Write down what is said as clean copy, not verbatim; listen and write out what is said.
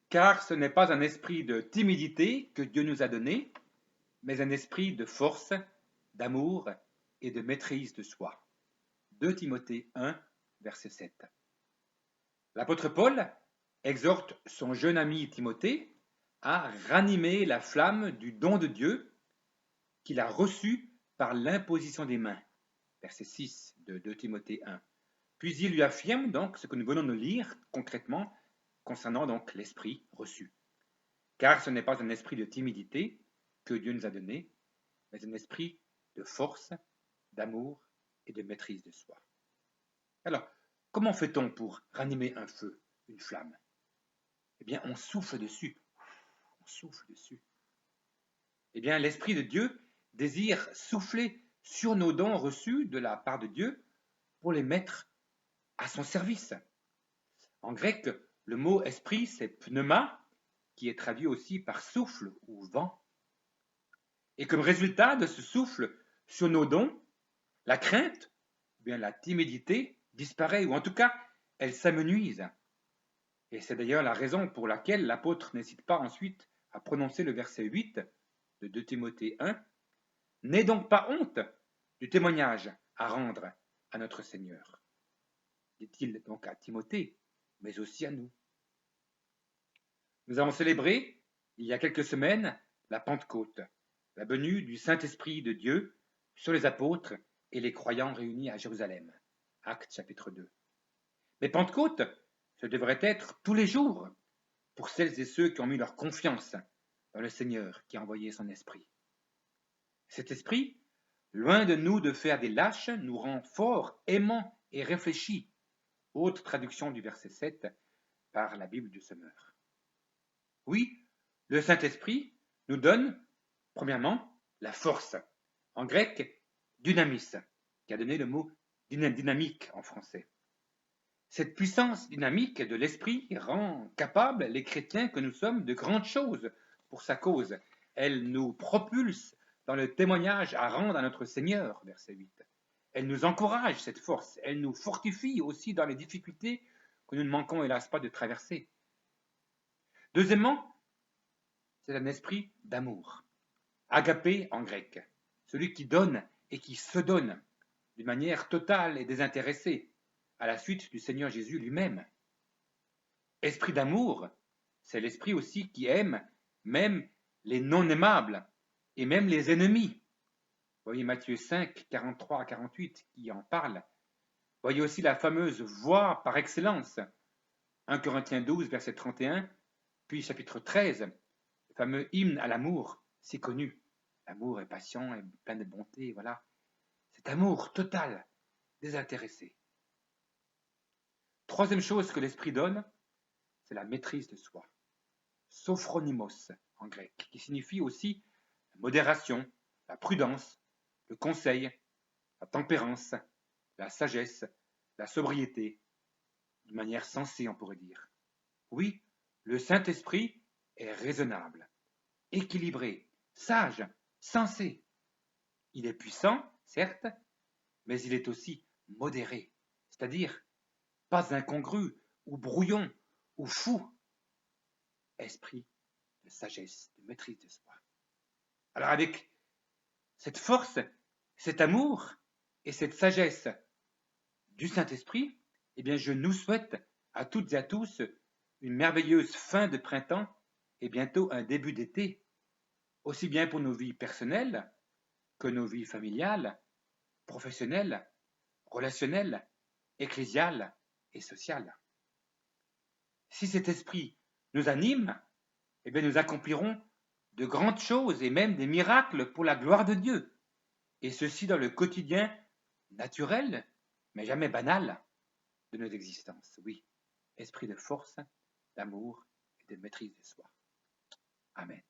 car ce n'est pas un esprit de timidité que Dieu nous a donné, mais un esprit de force, d'amour et de maîtrise de soi. 2 Timothée 1, verset 7. L'apôtre Paul exhorte son jeune ami Timothée à ranimer la flamme du don de Dieu qu'il a reçu par l'imposition des mains. Verset 6 de 2 Timothée 1. Puis il lui affirme donc ce que nous venons de lire concrètement concernant donc l'esprit reçu. Car ce n'est pas un esprit de timidité que Dieu nous a donné, mais un esprit de force, d'amour et de maîtrise de soi. Alors, comment fait-on pour ranimer un feu, une flamme? Eh bien, on souffle dessus. On souffle dessus. Eh bien, l'Esprit de Dieu désire souffler sur nos dons reçus de la part de Dieu pour les mettre à son service. En grec, le mot esprit, c'est pneuma, qui est traduit aussi par souffle ou vent. Et comme résultat de ce souffle sur nos dons, la crainte, bien la timidité disparaît, ou en tout cas, elle s'amenuise. Et c'est d'ailleurs la raison pour laquelle l'apôtre n'hésite pas ensuite à prononcer le verset 8 de 2 Timothée 1. N'aie donc pas honte du témoignage à rendre à notre Seigneur, dit-il donc à Timothée, mais aussi à nous. Nous avons célébré, il y a quelques semaines, la Pentecôte, la venue du Saint-Esprit de Dieu sur les apôtres et les croyants réunis à Jérusalem. Actes chapitre 2. Mais Pentecôte, ce devrait être tous les jours pour celles et ceux qui ont mis leur confiance dans le Seigneur qui a envoyé son Esprit. Cet Esprit, loin de nous de faire des lâches, nous rend forts, aimants et réfléchis. Autre traduction du verset 7 par la Bible du Semeur. Oui, le Saint-Esprit nous donne, premièrement, la force. En grec, dynamis, qui a donné le mot dynamique en français. Cette puissance dynamique de l'esprit rend capables les chrétiens que nous sommes de grandes choses pour sa cause. Elle nous propulse dans le témoignage à rendre à notre Seigneur, verset 8. Elle nous encourage, cette force. Elle nous fortifie aussi dans les difficultés que nous ne manquons hélas pas de traverser. Deuxièmement, c'est un esprit d'amour. Agapé en grec, celui qui donne et qui se donne d'une manière totale et désintéressée, à la suite du Seigneur Jésus lui-même. Esprit d'amour, c'est l'esprit aussi qui aime même les non-aimables et même les ennemis. Voyez Matthieu 5, 43 à 48 qui en parle. Voyez aussi la fameuse voie par excellence, 1 Corinthiens 12, verset 31, puis chapitre 13, le fameux hymne à l'amour, si connu. L'amour est patient et plein de bonté, voilà. Cet amour total, désintéressé. Troisième chose que l'esprit donne, c'est la maîtrise de soi. Sophronimos en grec, qui signifie aussi la modération, la prudence, le conseil, la tempérance, la sagesse, la sobriété, d'une manière sensée on pourrait dire. Oui, le Saint-Esprit est raisonnable, équilibré, sage, sensé. Il est puissant, certes, mais il est aussi modéré, c'est-à-dire pas incongru ou brouillon ou fou. Esprit de sagesse, de maîtrise de soi. Alors avec cette force, cet amour et cette sagesse du Saint-Esprit, eh bien je nous souhaite à toutes et à tous une merveilleuse fin de printemps et bientôt un début d'été, aussi bien pour nos vies personnelles que nos vies familiales, professionnelles, relationnelles, ecclésiales et sociales. Si cet esprit nous anime, eh bien nous accomplirons de grandes choses et même des miracles pour la gloire de Dieu, et ceci dans le quotidien naturel, mais jamais banal, de nos existences. Oui, esprit de force, d'amour et de maîtrise de soi. Amen.